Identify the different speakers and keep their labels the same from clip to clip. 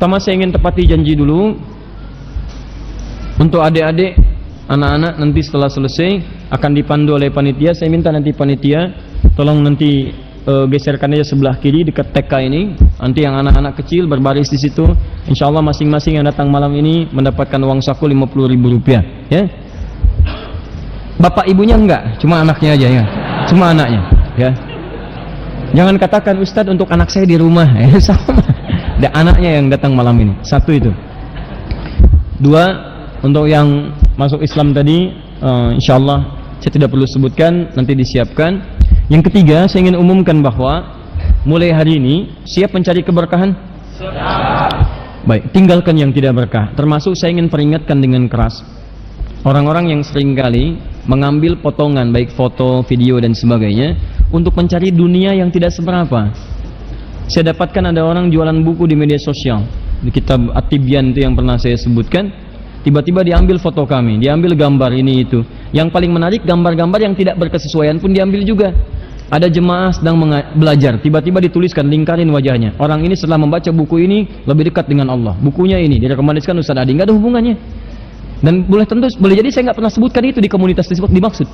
Speaker 1: Pertama saya ingin tepati janji dulu untuk adik-adik, anak-anak nanti setelah selesai akan dipandu oleh panitia. Saya minta nanti panitia tolong nanti geserkan aja sebelah kiri dekat TK ini. Nanti yang anak-anak kecil berbaris di situ. Insya Allah masing-masing yang datang malam ini mendapatkan uang saku Rp50.000 ya. Bapak ibunya enggak, cuma anaknya aja ya. Cuma anaknya ya. Jangan katakan Ustadz untuk anak saya di rumah sama. Dan anaknya yang datang malam ini. Satu itu. Dua, untuk yang masuk Islam tadi insya Allah saya tidak perlu sebutkan, nanti disiapkan. Yang ketiga, saya ingin umumkan bahwa mulai hari ini siap mencari keberkahan? Baik, tinggalkan yang tidak berkah. Termasuk saya ingin peringatkan dengan keras orang-orang yang seringkali mengambil potongan baik foto, video dan sebagainya untuk mencari dunia yang tidak seberapa. Saya dapatkan ada orang jualan buku di media sosial, di kitab At-Tibyan itu yang pernah saya sebutkan. Tiba-tiba diambil foto kami, diambil gambar ini itu. Yang paling menarik, gambar-gambar yang tidak berkesesuaian pun diambil juga. Ada jemaah sedang belajar, tiba-tiba dituliskan lingkarin wajahnya. Orang ini setelah membaca buku ini lebih dekat dengan Allah. Bukunya ini direkomendasikan Ustaz Adi, nggak ada hubungannya. Dan boleh jadi saya nggak pernah sebutkan itu di komunitas tersebut dimaksud.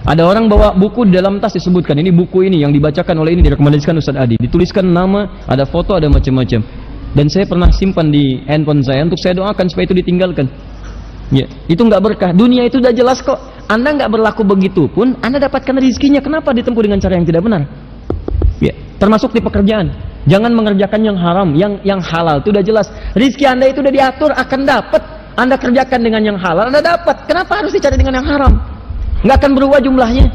Speaker 1: Ada orang bawa buku di dalam tas disebutkan ini buku ini yang dibacakan oleh ini direkomendasikan Ustaz Adi. Dituliskan nama, ada foto, ada macam-macam. Dan saya pernah simpan di handphone saya untuk saya doakan supaya itu ditinggalkan. Ya, itu nggak berkah. Dunia itu udah jelas kok. Anda nggak berlaku begitu pun, Anda dapatkan rezekinya. Kenapa ditempuh dengan cara yang tidak benar? Ya, termasuk di pekerjaan. Jangan mengerjakan yang haram, yang halal itu udah jelas. Rezeki Anda itu udah diatur akan dapat. Anda kerjakan dengan yang halal, Anda dapat. Kenapa harus dicari dengan yang haram? Nggak akan berubah jumlahnya.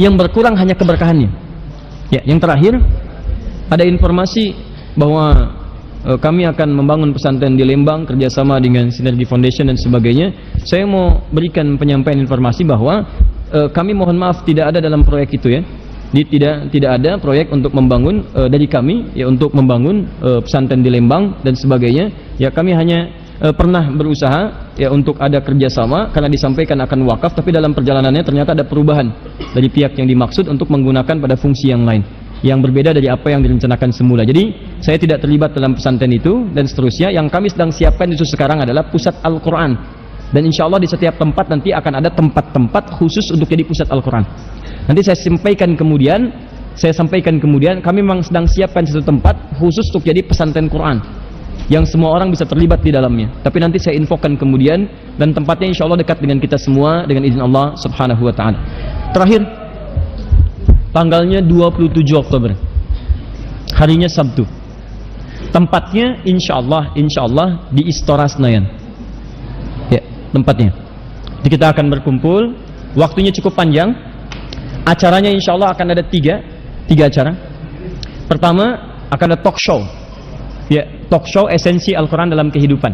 Speaker 1: Yang berkurang hanya keberkahannya. Ya, yang terakhir ada informasi bahwa kami akan membangun pesantren di Lembang kerjasama dengan Sinergi Foundation dan sebagainya. Saya mau berikan penyampaian informasi bahwa kami mohon maaf tidak ada dalam proyek itu ya. Tidak ada proyek untuk membangun dari kami ya untuk membangun pesantren di Lembang dan sebagainya. Ya kami hanya pernah berusaha ya untuk ada kerjasama karena disampaikan akan wakaf, tapi dalam perjalanannya ternyata ada perubahan dari pihak yang dimaksud untuk menggunakan pada fungsi yang lain yang berbeda dari apa yang direncanakan semula. Jadi saya tidak terlibat dalam pesantren itu dan seterusnya. Yang kami sedang siapkan itu sekarang adalah pusat Al-Quran, dan insya Allah di setiap tempat nanti akan ada tempat-tempat khusus untuk jadi pusat Al-Quran. Nanti saya sampaikan kemudian kami memang sedang siapkan satu tempat khusus untuk jadi pesantren Quran yang semua orang bisa terlibat di dalamnya. Tapi nanti saya infokan kemudian, dan tempatnya insya Allah dekat dengan kita semua dengan izin Allah subhanahu wa ta'ala. Terakhir, tanggalnya 27 Oktober, harinya Sabtu. Tempatnya insya Allah di Istora Senayan. Ya, tempatnya. Jadi kita akan berkumpul. Waktunya cukup panjang. Acaranya insya Allah akan ada tiga acara. Pertama akan ada talk show. Ya, talk show esensi Al-Quran dalam kehidupan.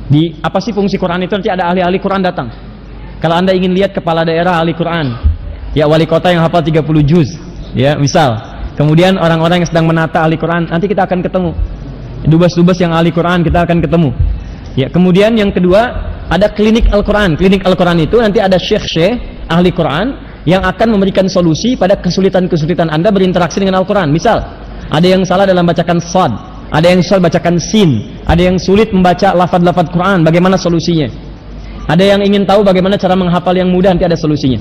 Speaker 1: Di apa sih fungsi Quran itu? Nanti ada ahli-ahli Quran datang. Kalau Anda ingin lihat kepala daerah ahli Quran, ya wali kota yang hafal 30 juz, ya misal. Kemudian orang-orang yang sedang menata ahli Quran, nanti kita akan ketemu. Dubas-dubas yang ahli Quran kita akan ketemu. Ya, kemudian yang kedua ada klinik Al-Quran. Klinik Al-Quran itu nanti ada syekh-syekh ahli Quran yang akan memberikan solusi pada kesulitan-kesulitan Anda berinteraksi dengan Al-Quran. Misal, ada yang salah dalam bacakan shad, ada yang salah bacakan sin, ada yang sulit membaca lafaz-lafaz Quran, bagaimana solusinya? Ada yang ingin tahu bagaimana cara menghafal yang mudah, nanti ada solusinya.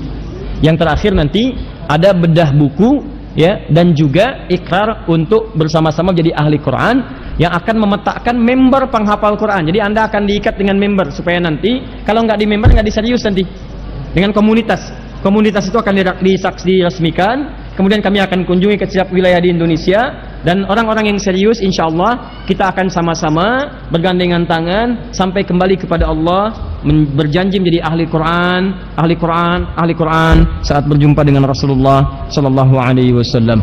Speaker 1: Yang terakhir nanti ada bedah buku ya, dan juga ikrar untuk bersama-sama jadi ahli Quran yang akan memetakkan member penghafal Quran. Jadi Anda akan diikat dengan member supaya nanti kalau nggak di member nggak diserius nanti dengan komunitas. Komunitas itu akan diresmikan. Kemudian kami akan kunjungi ke setiap wilayah di Indonesia, dan orang-orang yang serius insya Allah kita akan sama-sama bergandengan tangan sampai kembali kepada Allah, berjanji menjadi ahli Quran saat berjumpa dengan Rasulullah Sallallahu Alaihi Wasallam.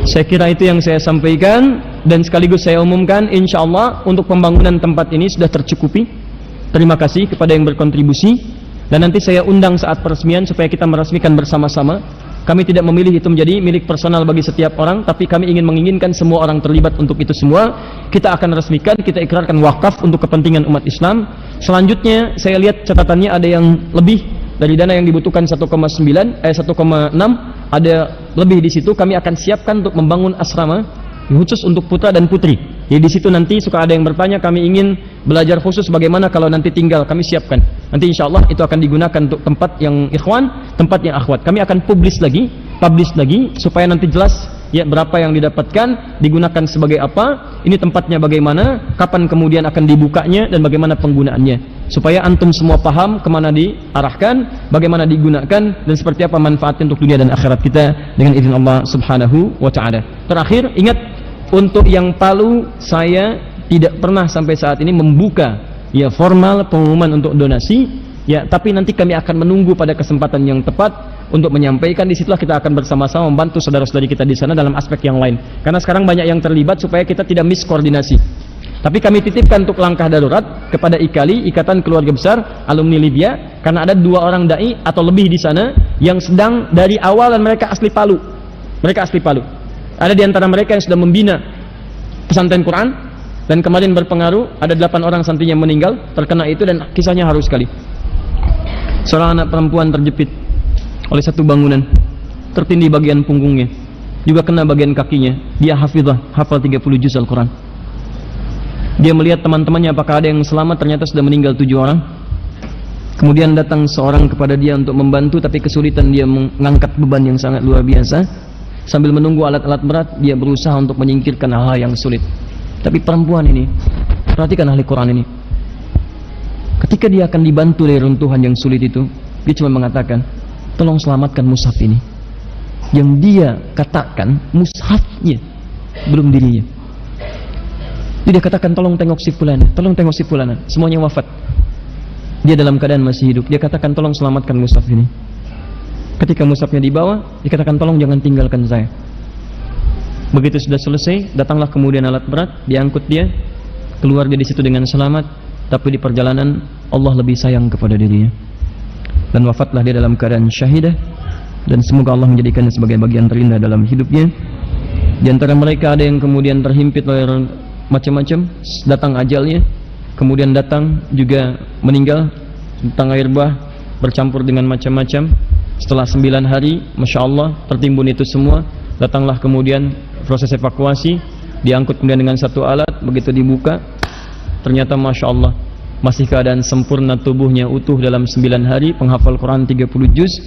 Speaker 1: Saya kira itu yang saya sampaikan, dan sekaligus saya umumkan insya Allah untuk pembangunan tempat ini sudah tercukupi. Terima kasih kepada yang berkontribusi, dan nanti saya undang saat peresmian supaya kita meresmikan bersama-sama. Kami tidak memilih itu menjadi milik personal bagi setiap orang, tapi kami menginginkan semua orang terlibat untuk itu semua. Kita akan resmikan, kita ikrarkan wakaf untuk kepentingan umat Islam. Selanjutnya saya lihat catatannya ada yang lebih dari dana yang dibutuhkan 1,6, ada lebih di situ. Kami akan siapkan untuk membangun asrama khusus untuk putra dan putri Jadi di situ nanti suka ada yang bertanya, kami ingin belajar khusus bagaimana kalau nanti tinggal, kami siapkan. Nanti insya Allah itu akan digunakan untuk tempat yang ikhwan, tempat yang akhwat. Kami akan publish lagi supaya nanti jelas ya berapa yang didapatkan, digunakan sebagai apa, ini tempatnya bagaimana, kapan kemudian akan dibukanya, dan bagaimana penggunaannya, supaya antum semua paham kemana diarahkan, bagaimana digunakan, dan seperti apa manfaatnya untuk dunia dan akhirat kita dengan izin Allah subhanahu wa ta'ala. Terakhir, ingat, untuk yang Palu, saya tidak pernah sampai saat ini membuka ya formal pengumuman untuk donasi ya, tapi nanti kami akan menunggu pada kesempatan yang tepat untuk menyampaikan. Disitulah kita akan bersama-sama membantu saudara-saudari kita di sana dalam aspek yang lain, karena sekarang banyak yang terlibat supaya kita tidak miskoordinasi. Tapi kami titipkan untuk langkah darurat kepada IKALI, Ikatan Keluarga Besar Alumni Libya, karena ada 2 orang dai atau lebih di sana yang sedang dari awal, dan mereka asli Palu. Ada di antara mereka yang sudah membina pesantren Quran, dan kemarin berpengaruh ada 8 orang santrinya meninggal terkena itu, dan kisahnya haru sekali. Seorang anak perempuan terjepit oleh satu bangunan, tertindih bagian punggungnya, juga kena bagian kakinya. Dia hafizah, hafal 30 juz Al-Quran. Dia melihat teman-temannya apakah ada yang selamat, ternyata sudah meninggal 7 orang. Kemudian datang seorang kepada dia untuk membantu, tapi kesulitan dia mengangkat beban yang sangat luar biasa. Sambil menunggu alat-alat berat, dia berusaha untuk menyingkirkan hal-hal yang sulit. Tapi perempuan ini, perhatikan ahli Quran ini, ketika dia akan dibantu dari runtuhan yang sulit itu, dia cuma mengatakan, tolong selamatkan mushaf ini. Yang dia katakan mushafnya, belum dirinya. Dia katakan, tolong tengok si fulana, semuanya wafat, dia dalam keadaan masih hidup. Dia katakan, tolong selamatkan mushaf ini. Ketika mushafnya dibawa, dikatakan, tolong jangan tinggalkan saya. Begitu sudah selesai, datanglah kemudian alat berat, diangkut dia, keluar dia di situ dengan selamat. Tapi di perjalanan Allah lebih sayang kepada dirinya, dan wafatlah dia dalam keadaan syahidah. Dan semoga Allah menjadikannya sebagai bagian terindah dalam hidupnya. Di antara mereka ada yang kemudian terhimpit oleh macam-macam, datang ajalnya, kemudian datang juga meninggal tentang air bah bercampur dengan macam-macam. Setelah 9 hari, Masya Allah, tertimbun itu semua. Datanglah kemudian proses evakuasi, diangkut kemudian dengan satu alat. Begitu dibuka, ternyata Masya Allah, masih keadaan sempurna, tubuhnya utuh dalam 9 hari, penghafal Quran 30 juz.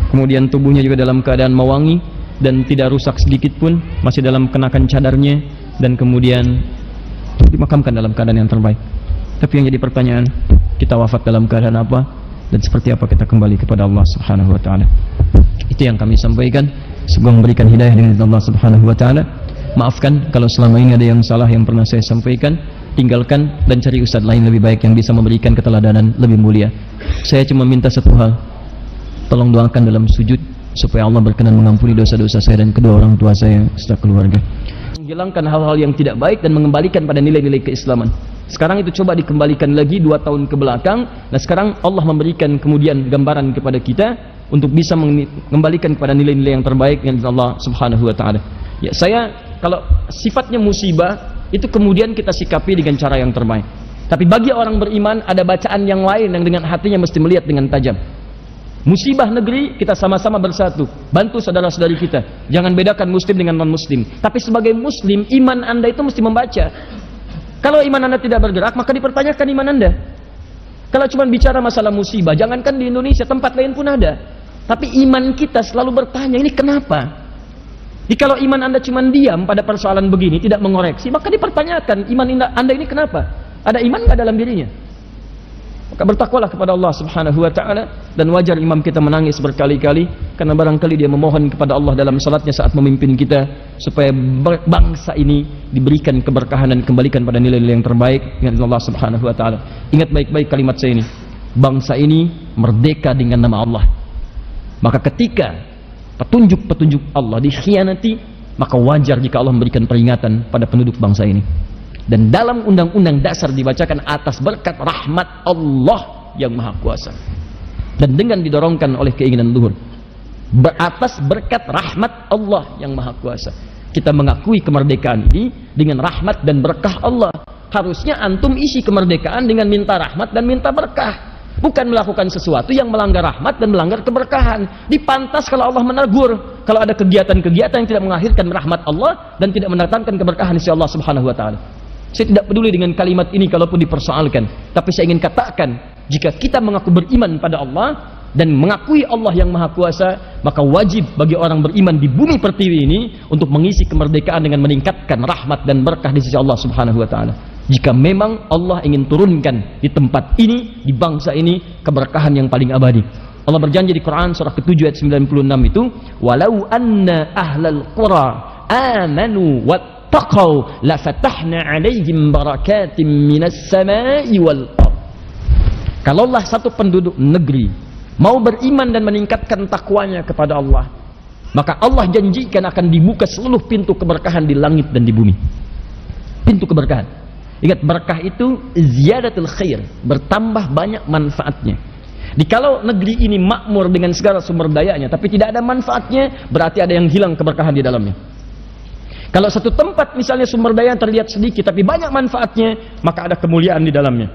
Speaker 1: Kemudian tubuhnya juga dalam keadaan mewangi dan tidak rusak sedikit pun, masih dalam kenakan cadarnya, dan kemudian dimakamkan dalam keadaan yang terbaik. Tapi yang jadi pertanyaan, kita wafat dalam keadaan apa? Dan seperti apa kita kembali kepada Allah subhanahu wa ta'ala? Itu yang kami sampaikan. Semoga memberikan hidayah dengan Allah subhanahu wa ta'ala. Maafkan kalau selama ini ada yang salah yang pernah saya sampaikan. Tinggalkan dan cari ustadz lain lebih baik yang bisa memberikan keteladanan lebih mulia. Saya cuma minta satu hal, tolong doakan dalam sujud supaya Allah berkenan mengampuni dosa-dosa saya dan kedua orang tua saya serta keluarga. Menghilangkan hal-hal yang tidak baik dan mengembalikan pada nilai-nilai keislaman. Sekarang itu coba dikembalikan lagi 2 tahun ke belakang. Nah sekarang Allah memberikan kemudian gambaran kepada kita untuk bisa mengembalikan kepada nilai-nilai yang terbaik yang Allah subhanahu wa ta'ala. Ya, saya kalau sifatnya musibah itu kemudian kita sikapi dengan cara yang terbaik. Tapi bagi orang beriman ada bacaan yang lain yang dengan hatinya mesti melihat dengan tajam. Musibah negeri, kita sama-sama bersatu, bantu saudara-saudari kita. Jangan bedakan muslim dengan non-muslim. Tapi sebagai muslim, iman anda itu mesti membaca. Kalau iman anda tidak bergerak, maka dipertanyakan iman anda. Kalau cuma bicara masalah musibah, jangankan di Indonesia, tempat lain pun ada. Tapi iman kita selalu bertanya, ini kenapa? Jadi kalau iman anda cuma diam pada persoalan begini, tidak mengoreksi, maka dipertanyakan, iman anda ini kenapa? Ada iman nggak dalam dirinya? Maka bertakwalah kepada Allah subhanahu wa ta'ala. Dan wajar imam kita menangis berkali-kali, karena barangkali dia memohon kepada Allah dalam salatnya saat memimpin kita, supaya bangsa ini diberikan keberkahan dan kembalikan pada nilai-nilai yang terbaik dengan Allah subhanahu wa ta'ala. Ingat baik-baik kalimat saya ini, bangsa ini merdeka dengan nama Allah. Maka ketika petunjuk-petunjuk Allah dikhianati, maka wajar jika Allah memberikan peringatan pada penduduk bangsa ini. Dan dalam undang-undang dasar dibacakan atas berkat rahmat Allah yang maha kuasa, dan dengan didorongkan oleh keinginan luhur, atas berkat rahmat Allah yang maha kuasa, kita mengakui kemerdekaan ini dengan rahmat dan berkah Allah. Harusnya antum isi kemerdekaan dengan minta rahmat dan minta berkah. bukan melakukan sesuatu yang melanggar rahmat dan melanggar keberkahan. Dipantas kalau Allah menegur kalau ada kegiatan-kegiatan yang tidak mengakhirkan rahmat Allah dan tidak mendatangkan keberkahan sisi Allah Subhanahu wa taala. Saya tidak peduli dengan kalimat ini kalaupun dipersoalkan, tapi saya ingin katakan, jika kita mengaku beriman pada Allah dan mengakui Allah yang Maha Kuasa, maka wajib bagi orang beriman di bumi pertiwi ini untuk mengisi kemerdekaan dengan meningkatkan rahmat dan berkah di sisi Allah Subhanahu wa taala. Jika memang Allah ingin turunkan di tempat ini, di bangsa ini, keberkahan yang paling abadi. Allah berjanji di Quran surah ke-7 ayat 96 itu, walau anna ahlal qura amanu wattaqau la fatahna alaihim barakatim minas samai wal ard. Kalaulah satu penduduk negeri mau beriman dan meningkatkan takwanya kepada Allah, maka Allah janjikan akan dibuka seluruh pintu keberkahan di langit dan di bumi. Pintu keberkahan. Ingat, berkah itu ziyadatul khair, bertambah banyak manfaatnya. Jikalau negeri ini makmur dengan segala sumber dayanya tapi tidak ada manfaatnya, berarti ada yang hilang keberkahan di dalamnya. Kalau satu tempat misalnya sumber daya terlihat sedikit tapi banyak manfaatnya, maka ada kemuliaan di dalamnya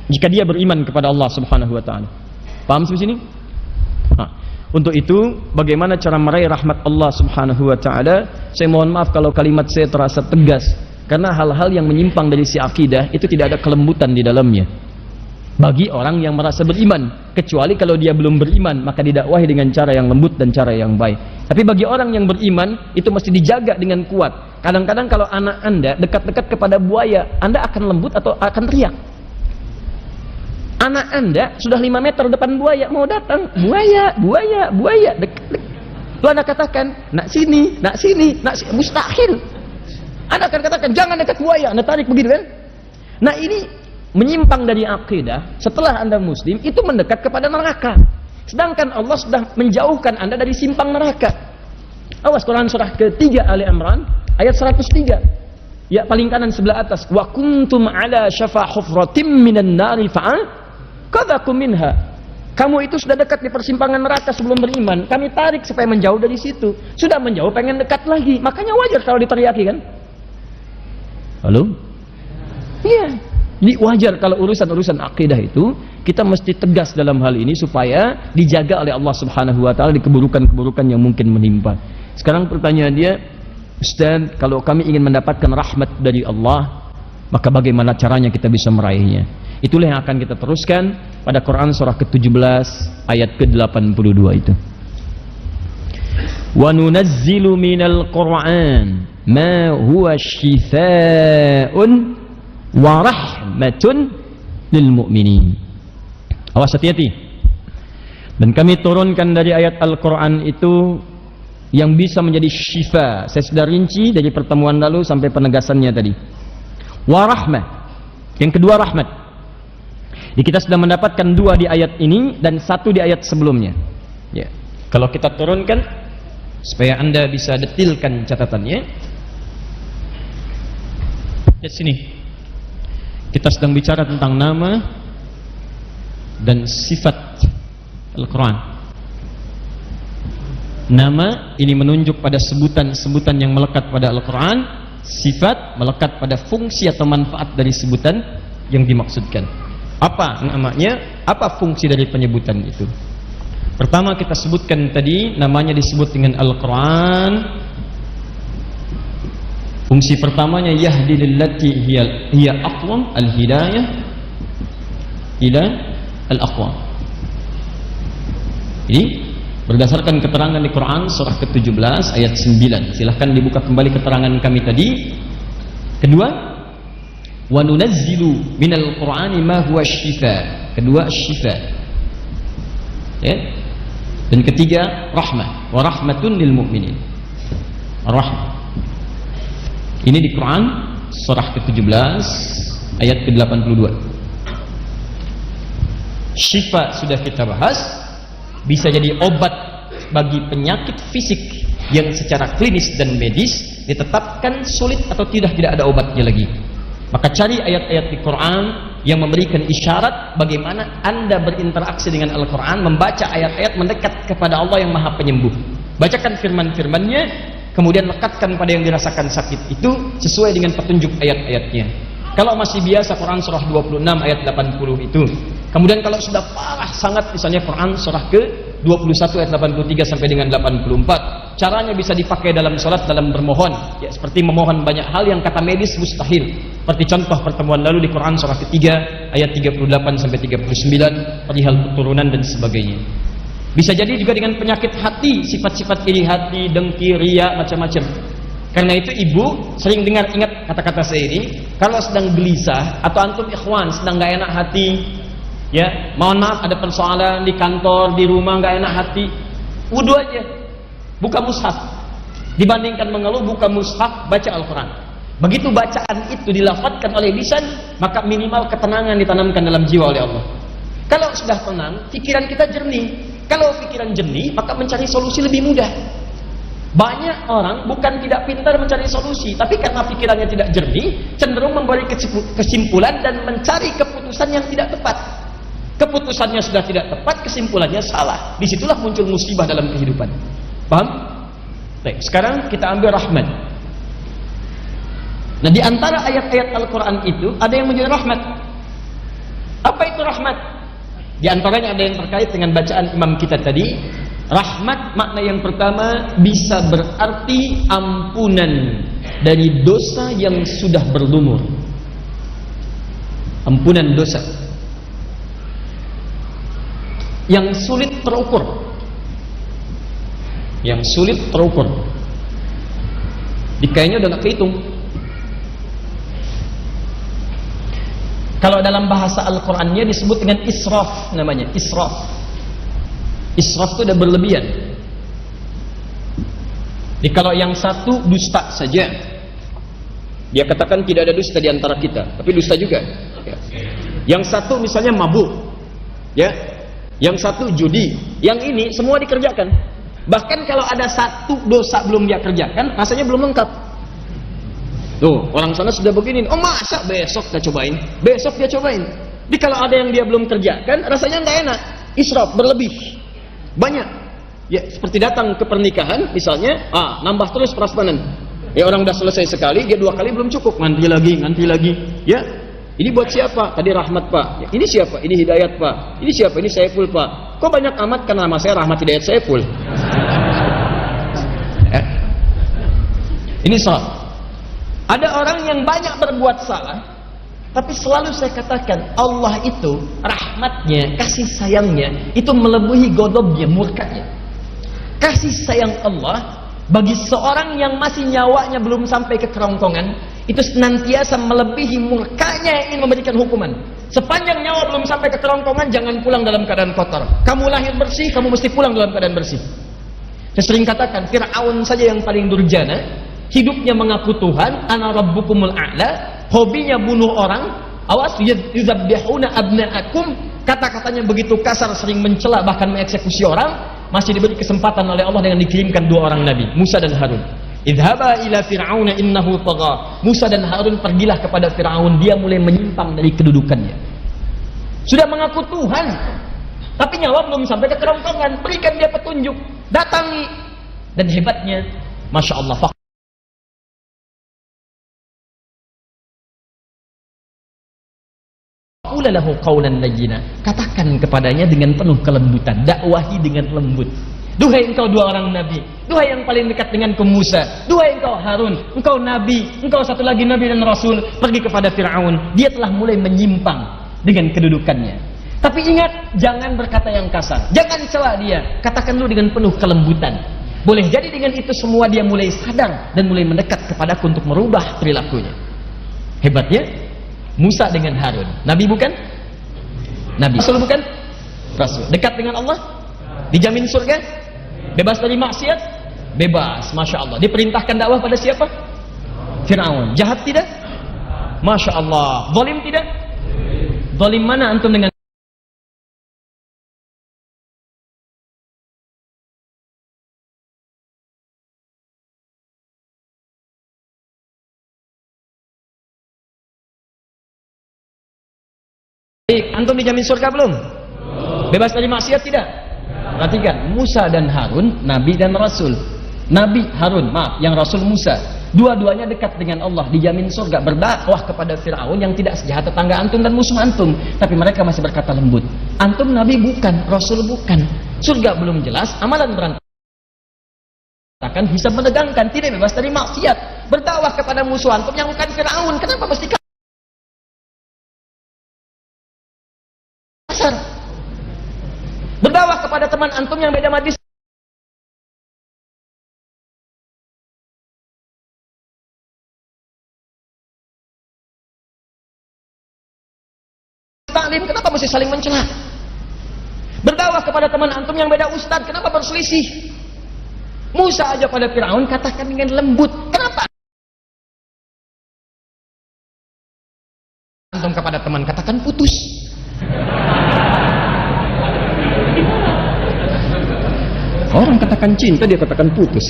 Speaker 1: jika dia beriman kepada Allah Subhanahu wa taala. Paham sampai sini? Untuk itu, bagaimana cara meraih rahmat Allah Subhanahu wa taala? Saya mohon maaf kalau kalimat saya terasa tegas, karena hal-hal yang menyimpang dari si akidah itu tidak ada kelembutan di dalamnya bagi orang yang merasa beriman, kecuali kalau dia belum beriman maka didakwahi dengan cara yang lembut dan cara yang baik. Tapi bagi orang yang beriman itu mesti dijaga dengan kuat. Kadang-kadang kalau anak Anda dekat-dekat kepada buaya, Anda akan lembut atau akan teriak? Anak Anda sudah 5 meter depan buaya, mau datang, buaya, dekat. Lalu Anda katakan, nak sini, mustahil. Anda akan katakan, jangan dekat buaya, Anda tarik begitu kan? Nah, ini menyimpang dari akidah. Setelah Anda muslim, itu mendekat kepada neraka. Sedangkan Allah sudah menjauhkan Anda dari simpang neraka. Awas, Quran surah ke-3 Ali Imran ayat 103. Ya, paling kanan sebelah atas. Wa kuntum ala syafa hufratim minan nari fa'aqadhakum minha. Kamu itu sudah dekat di persimpangan neraka sebelum beriman. Kami tarik supaya menjauh dari situ. Sudah menjauh, pengen dekat lagi. Makanya wajar kalau diteriaki kan? Halo? Iya. Jadi wajar kalau urusan-urusan akidah itu kita mesti tegas dalam hal ini supaya dijaga oleh Allah Subhanahu wa taala di keburukan-keburukan yang mungkin menimpa. Sekarang pertanyaan dia, Ustaz, kalau kami ingin mendapatkan rahmat dari Allah, maka bagaimana caranya kita bisa meraihnya? Itulah yang akan kita teruskan pada Quran surah ke-17 ayat ke-82 itu. Wa nunazzilu minal Qur'an ma huwa shifaa'un wa rahmatun lil mu'minin. Awas, hati-hati. Dan kami turunkan dari ayat Al-Quran itu yang bisa menjadi syifa. Saya sudah rinci dari pertemuan lalu sampai penegasannya tadi. Wa rahmah. Yang kedua rahmat. Jadi kita sudah mendapatkan 2 di ayat ini dan 1 di ayat sebelumnya. Ya. Kalau kita turunkan supaya Anda bisa detilkan catatannya. Lihat sini. Kita sedang bicara tentang nama dan sifat Al-Quran. Nama ini menunjuk pada sebutan-sebutan yang melekat pada Al-Quran. Sifat melekat pada fungsi atau manfaat dari sebutan yang dimaksudkan. Apa namanya? Apa fungsi dari penyebutan itu? Pertama kita sebutkan tadi, namanya disebut dengan Al-Quran. Fungsi pertamanya yahdi lillati hiya aqwam, al-hidayah ila al-aqwam. Ini berdasarkan keterangan di Quran surah ke-17 ayat 9. Silahkan dibuka kembali keterangan kami tadi. Kedua, wa nunazzilu minal Qur'ani ma huwa syifa. Kedua, syifa. Ya. Dan ketiga, rahmah. Wa rahmatun lil mu'minin. Rahmah. Ini di Quran surah ke-17 ayat ke-82. Syifa sudah kita bahas, bisa jadi obat bagi penyakit fisik yang secara klinis dan medis ditetapkan sulit atau tidak ada obatnya lagi. Maka cari ayat-ayat di Quran yang memberikan isyarat bagaimana Anda berinteraksi dengan Al-Quran, membaca ayat-ayat mendekat kepada Allah yang Maha Penyembuh. Bacakan firman-firmannya, kemudian lekatkan pada yang dirasakan sakit itu sesuai dengan petunjuk ayat-ayatnya. Kalau masih biasa Quran surah 26 ayat 80 itu, Kemudian kalau sudah parah sangat, misalnya Quran surah ke-21 ayat 83 sampai dengan 84, caranya bisa dipakai dalam salat, dalam bermohon, ya seperti memohon banyak hal yang kata medis mustahil. Seperti contoh pertemuan lalu di Quran surah ketiga ayat 38 sampai 39 perihal keturunan dan sebagainya. Bisa jadi juga dengan penyakit hati, sifat-sifat iri hati, dengki, riya, macam-macam. Karena itu ibu sering ingat kata-kata saya ini, kalau sedang gelisah atau antum ikhwan sedang gak enak hati, ya mohon maaf ada persoalan di kantor, di rumah gak enak hati, wudu aja, buka mushaf. Dibandingkan mengeluh, buka mushaf, baca Al-Quran. Begitu bacaan itu dilafadzkan oleh lisan, maka minimal ketenangan ditanamkan dalam jiwa oleh Allah. Kalau sudah tenang, pikiran kita jernih. Kalau pikiran jernih, maka mencari solusi lebih mudah. Banyak orang bukan tidak pintar mencari solusi, tapi karena pikirannya tidak jernih, cenderung memberi kesimpulan dan mencari keputusan yang tidak tepat. Keputusannya sudah tidak tepat, kesimpulannya salah. Disitulah muncul musibah dalam kehidupan. Paham? Baik, sekarang kita ambil rahmat. Nah, di antara ayat-ayat Al-Quran itu ada yang menjadi rahmat. Apa itu rahmat? Di antaranya ada yang terkait dengan bacaan imam kita tadi. Rahmat makna yang pertama bisa berarti ampunan dari dosa yang sudah berlumur. Ampunan dosa yang sulit terukur. Yang sulit terukur. Kayaknya udah gak kehitung. Kalau dalam bahasa Al-Qur'annya disebut dengan israf, namanya israf. Israf itu udah berlebihan. Jadi kalau yang satu dusta saja, dia katakan tidak ada dusta di antara kita, tapi dusta juga. Ya. Yang satu misalnya mabuk, ya. Yang satu judi, yang ini semua dikerjakan. Bahkan kalau ada satu dosa belum dia kerjakan, rasanya belum lengkap. Tuh, orang sana sudah begini. Oh masa besok dia cobain? Besok dia cobain. Jadi kalau ada yang dia belum kerjakan, rasanya nggak enak. Israf, berlebih. Banyak. Ya, seperti datang ke pernikahan, misalnya, nambah terus prasmanan. Ya orang udah selesai sekali, dia 2 kali belum cukup. Nanti lagi. Ya, ini buat siapa? Tadi Rahmat Pak. Ya, ini siapa? Ini Hidayat Pak. Ini siapa? Ini Saiful Pak. Kok banyak amat? Karena nama saya Rahmat Hidayat Saiful. Ini salah. Ada orang yang banyak berbuat salah, tapi selalu saya katakan Allah itu rahmatnya, kasih sayangnya itu melebihi ghadabnya, murkanya. Kasih sayang Allah bagi seorang yang masih nyawanya belum sampai ke kerongkongan itu senantiasa melebihi murkanya yang ingin memberikan hukuman. Sepanjang nyawa belum sampai ke kerongkongan, jangan pulang dalam keadaan kotor. Kamu lahir bersih, kamu mesti pulang dalam keadaan bersih. Saya sering katakan Fir'aun saja yang paling durjana, hidupnya mengaku Tuhan, ana rabbukumul a'la, hobinya bunuh orang, awas yuzabbihuna abna'akum, kata-katanya begitu kasar, sering mencela bahkan mengeksekusi orang, masih diberi kesempatan oleh Allah dengan dikirimkan 2 orang nabi, Musa dan Harun. Idhaba ila fir'auna innahu tagha. Musa dan Harun pergilah kepada Fir'aun, dia mulai menyimpang dari kedudukannya. Sudah mengaku Tuhan, tapi nyawa belum sampai ke kerongkongan, berikan dia petunjuk, datangi. Dan hebatnya, Masya Allah, lahu qawlan layyina, katakan kepadanya dengan penuh kelembutan, dakwahi dengan lembut. Duhai engkau 2 orang nabi, duhai yang paling dekat denganku Musa, duhai engkau Harun, engkau nabi, engkau satu lagi nabi dan rasul, pergi kepada Fir'aun. Dia telah mulai menyimpang dengan kedudukannya. Tapi ingat, jangan berkata yang kasar, jangan cela dia, katakan lu dengan penuh kelembutan. Boleh jadi dengan itu semua dia mulai sadar dan mulai mendekat kepadaku untuk merubah perilakunya. Hebatnya Musa dengan Harun, nabi bukan? Nabi. Rasul bukan? Rasul. Dekat dengan Allah? Dijamin surga? Bebas dari maksiat? Bebas, Masya Allah. Diperintahkan dakwah pada siapa? Fir'aun. Jahat tidak? Masya Allah. Zalim tidak? Zalim mana antum dengan antum dijamin surga belum? Bebas dari maksiat tidak? Perhatikan, Musa dan Harun, Nabi dan Rasul. Nabi Harun, maaf, yang Rasul Musa.
Speaker 2: Dua-duanya dekat dengan Allah, dijamin surga. Berdakwah kepada Fir'aun yang tidak sejahat tetangga antum dan musuh antum, tapi mereka masih berkata lembut. Antum nabi bukan, rasul bukan, surga belum jelas, amalan berantakan, hisab menegangkan, tidak bebas dari maksiat. Berdakwah kepada musuh antum yang bukan Fir'aun, kenapa mesti kasar? Berdakwah kepada teman antum yang beda majlis taklim, kenapa mesti saling mencela? Berdakwah kepada teman antum yang beda ustad, kenapa berselisih? Musa aja pada Fir'aun katakan dengan lembut, kenapa antum kepada teman katakan putus? Orang katakan cinta, dia katakan putus.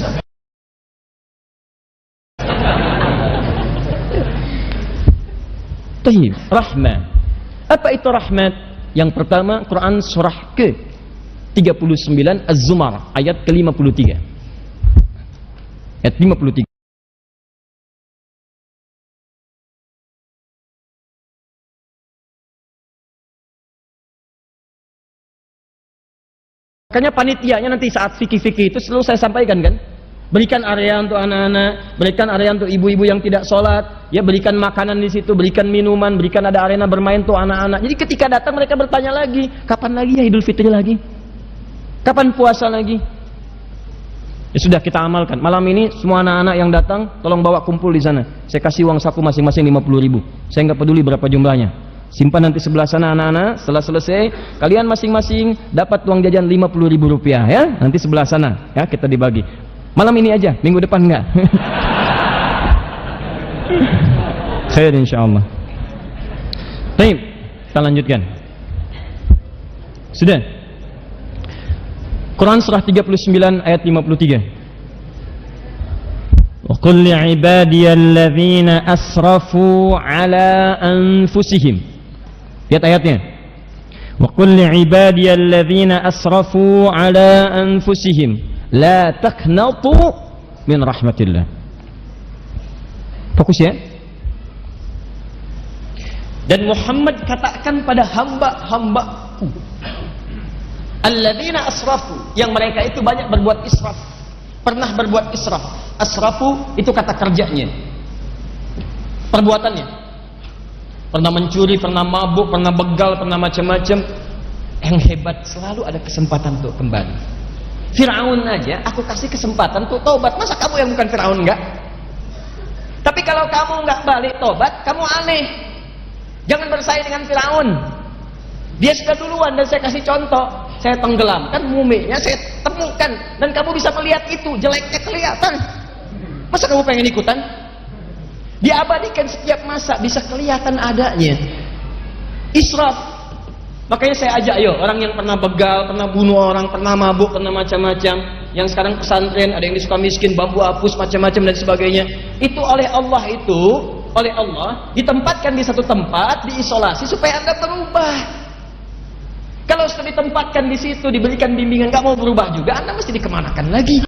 Speaker 1: Taib, rahmah. Apa itu rahmat? Yang pertama, Quran surah ke-39 Az-Zumar ayat ke-53. Ayat 53. Makanya panitianya nanti saat fikih-fikih itu selalu saya sampaikan kan, berikan area untuk anak-anak, berikan area untuk ibu-ibu yang tidak sholat, ya berikan makanan di situ, berikan minuman, berikan ada arena bermain untuk anak-anak. Jadi ketika datang mereka bertanya lagi, kapan lagi ya Idul Fitri lagi? Kapan puasa lagi? Ya sudah, kita amalkan. Malam ini semua anak-anak yang datang tolong bawa kumpul di sana. Saya kasih uang saku masing-masing 50.000. Saya nggak peduli berapa jumlahnya. Simpan nanti sebelah sana anak-anak. Setelah selesai, kalian masing-masing dapat uang jajan 50.000 rupiah ya. Nanti sebelah sana ya, kita dibagi. Malam ini aja, minggu depan enggak. Khair insyaallah. Baik, kita lanjutkan. Sudah. Quran surah 39 ayat 53. Wa qul li'ibadiyalladzina asrafu ala anfusihim. Lihat ayatnya. Wa qul li'ibadiyalladzina asrafu ala anfusihim la taqnatu min rahmatillah. Fokus ya. Dan Muhammad katakan pada hamba-hambaku alladzina asrafu, yang mereka itu banyak berbuat israf, pernah berbuat israf. Asrafu itu kata kerjanya, perbuatannya, pernah mencuri, pernah mabuk, pernah begal, pernah macam-macam. Yang hebat selalu ada kesempatan untuk kembali. Fir'aun aja aku kasih kesempatan untuk taubat, masa kamu yang bukan Fir'aun enggak? Tapi kalau kamu enggak balik taubat, kamu aneh. Jangan bersaing dengan Fir'aun. Dia sudah duluan dan saya kasih contoh. Saya tenggelamkan muminya, saya temukan, dan kamu bisa melihat itu, jeleknya kelihatan. Masa kamu pengen ikutan? Diabadikan setiap masa, bisa kelihatan adanya. Israf. Makanya saya ajak, ayo orang yang pernah begal, pernah bunuh orang, pernah mabuk, pernah macam-macam, yang sekarang pesantren, ada yang disuka miskin, bambu hapus, macam-macam dan sebagainya. Itu oleh Allah ditempatkan di satu tempat, diisolasi supaya Anda berubah. Kalau sudah ditempatkan di situ, diberikan bimbingan, nggak mau berubah juga, Anda mesti dikemanakan lagi.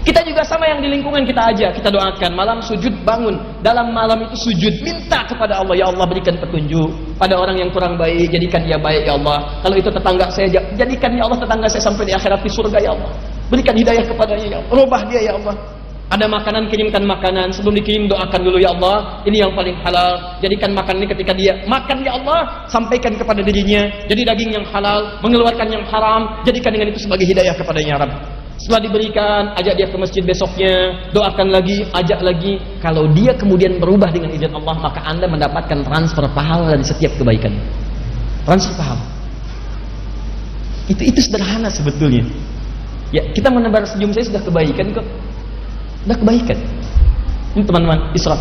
Speaker 1: Kita juga sama yang di lingkungan kita aja, kita doakan malam sujud, bangun dalam malam itu sujud, minta kepada Allah, ya Allah berikan petunjuk pada orang yang kurang baik, jadikan dia baik ya Allah. Kalau itu tetangga saya, jadikan ya Allah tetangga saya sampai di akhirat di surga ya Allah. Berikan hidayah kepadanya ya Allah, rubah dia ya Allah. Ada makanan, kirimkan makanan. Sebelum dikirim doakan dulu, ya Allah ini yang paling halal, jadikan makan ini ketika dia makan ya Allah, sampaikan kepada dirinya jadi daging yang halal, mengeluarkan yang haram, jadikan dengan itu sebagai hidayah kepadanya ya Rabb. Setelah diberikan, ajak dia ke masjid besoknya, doakan lagi, ajak lagi. Kalau dia kemudian berubah dengan izin Allah, maka Anda mendapatkan transfer pahala dari setiap kebaikan. Transfer pahala itu sederhana sebetulnya ya. Kita menebar senyum saya sudah kebaikan kok. Sudah kebaikan. Ini teman-teman, israf.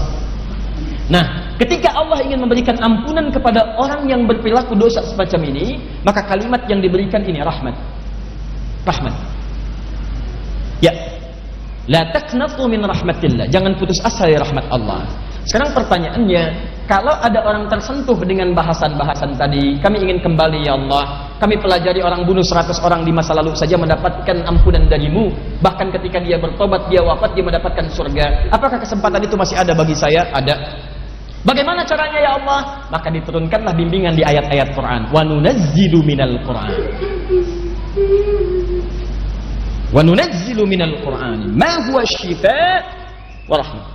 Speaker 1: Nah, ketika Allah ingin memberikan ampunan kepada orang yang berperilaku dosa semacam ini, maka kalimat yang diberikan ini rahmat. Rahmat. Ya. La taqnatu min rahmatillah. Jangan putus asa dari rahmat Allah. Sekarang pertanyaannya,
Speaker 2: kalau ada orang tersentuh dengan bahasan-bahasan tadi, kami ingin kembali ya Allah, kami pelajari orang bunuh 100 orang di masa lalu saja mendapatkan ampunan darimu, bahkan ketika dia bertobat, dia wafat, dia mendapatkan surga. Apakah kesempatan itu masih ada bagi saya? Ada. Bagaimana caranya ya Allah? Maka diturunkanlah bimbingan di ayat-ayat Quran. Wa nunazzilu minal Quran. Wa nunazzilu minal Quran ma huwa syifaa wa rahmah.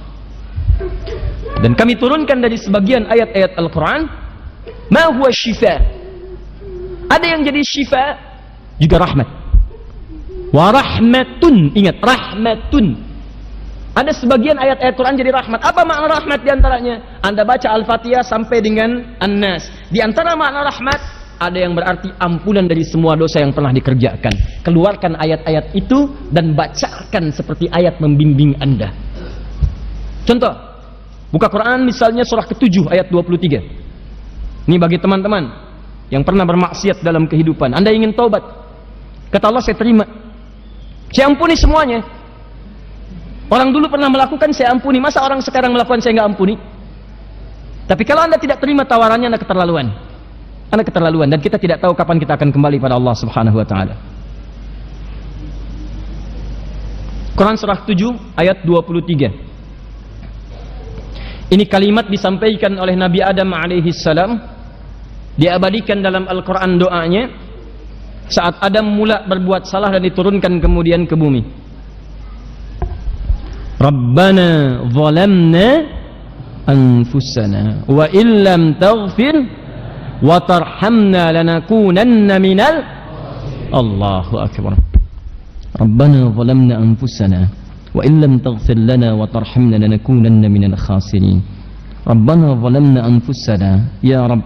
Speaker 2: Dan kami turunkan dari sebagian ayat-ayat Al-Quran ma huwa syifaa. Ada yang jadi syifa juga rahmat. Wa rahmatun, ingat rahmatun. Ada sebagian ayat-ayat Quran jadi rahmat. Apa makna rahmat diantaranya? Anda baca Al-Fatihah sampai dengan An-Nas. Di antara makna rahmat, ada yang berarti ampunan dari semua dosa yang pernah dikerjakan. Keluarkan ayat-ayat itu dan bacakan seperti ayat membimbing Anda. Contoh, buka Quran misalnya surah ke-7 ayat 23. Ini bagi teman-teman yang pernah bermaksiat dalam kehidupan. Anda ingin taubat. Kata Allah, saya terima. Saya ampuni semuanya. Orang dulu pernah melakukan, saya ampuni. Masa orang sekarang melakukan, saya nggak ampuni? Tapi kalau Anda tidak terima tawarannya, Anda keterlaluan. Anda keterlaluan. Dan kita tidak tahu kapan kita akan kembali pada Allah Subhanahu wa Ta'ala. Quran surah 7 ayat 23. Ini kalimat disampaikan oleh Nabi Adam alaihi salam, diabadikan dalam Al-Quran doanya saat Adam mula berbuat salah dan diturunkan kemudian ke bumi. Rabbana zalamna anfusana wa illam taghfir wa tarhamna lanakunanna minal Allahu akbar. Rabbana zalamna anfusana wa illam taghfir lana wa tarhamna lanakunanna minal khasirin. Rabbana zalamna anfusana, ya Rabb.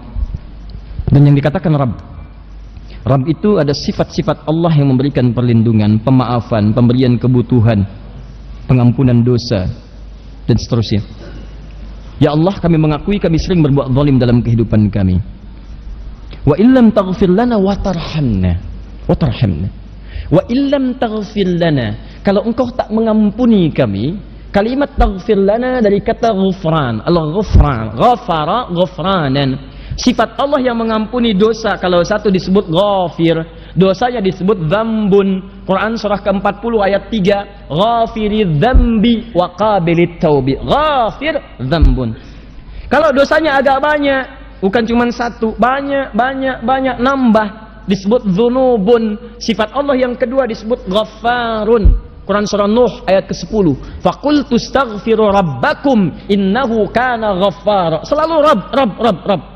Speaker 2: Dan yang dikatakan Rabb, Rabb itu ada sifat-sifat Allah yang memberikan perlindungan, pemaafan, pemberian kebutuhan, pengampunan dosa, dan seterusnya. Ya Allah, kami mengakui kami sering berbuat zalim dalam kehidupan kami. Wa illam taghfir lana wa tarhamna. Wa tarhamna. Wa illam taghfir lana. Kalau engkau tak mengampuni kami, kalimat taghfir lana dari kata ghufran. Al-ghufran, ghafara, ghufranan. Sifat Allah yang mengampuni dosa, kalau satu disebut ghafir, dosanya disebut dzambun. Quran surah ke-40 ayat 3, ghafiri dzambi wa qabilit taubi. Ghafir dzambun. Kalau dosanya agak banyak, bukan cuma satu, banyak nambah, disebut dzunubun. Sifat Allah yang kedua disebut ghaffarun. Quran surah Nuh ayat ke-10, faqultu astaghfiru rabbakum innahu kana ghaffara. Selalu Rabb.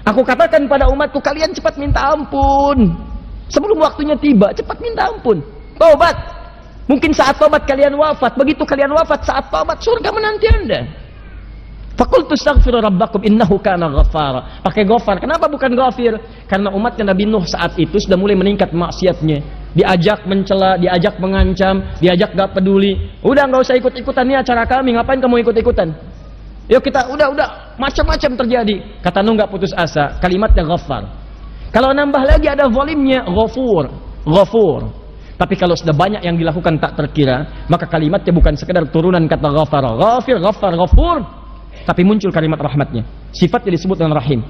Speaker 2: Aku katakan pada umatku, kalian cepat minta ampun sebelum waktunya tiba. Cepat minta ampun, tobat. Mungkin saat tobat kalian wafat. Begitu kalian wafat, saat tobat surga menanti Anda. Faqultu astaghfiru rabbakum innahu kana ghaffara. Pakai ghafar. Kenapa bukan ghafir? Karena umatnya Nabi Nuh saat itu sudah mulai meningkat maksiatnya. Diajak mencela, diajak mengancam, diajak gak peduli. Udah nggak usah ikut-ikutan, nih acara kami, ngapain kamu ikut-ikutan? Yuk kita udah macam-macam terjadi. Kata Nuh nggak putus asa, kalimatnya ghafar. Kalau nambah lagi ada zalimnya, ghafur. Tapi kalau sudah banyak yang dilakukan tak terkira, maka kalimatnya bukan sekedar turunan kata ghafar, ghafir, ghaffar, ghafur, tapi muncul kalimat rahmatnya. Sifatnya disebut dengan rahim.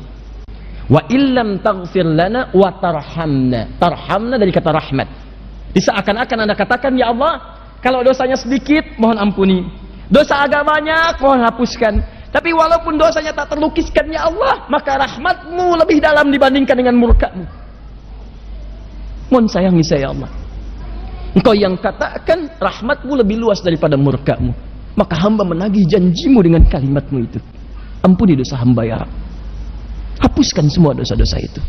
Speaker 2: Wa illam taghfir lana wa tarhamna. Tarhamna dari kata rahmat. Seakan-akan Anda katakan, ya Allah, kalau dosanya sedikit mohon ampuni, dosa agak banyak mohon hapuskan. Tapi walaupun dosanya tak terlukiskan, ya Allah, maka rahmatmu lebih dalam dibandingkan dengan murkamu. Mohon sayangi saya, ya Allah. Engkau yang katakan rahmatmu lebih luas daripada murkamu, maka hamba menagih janjimu dengan kalimatmu itu. Ampuni dosa hamba, ya Rabb. Hapuskan semua dosa-dosa itu.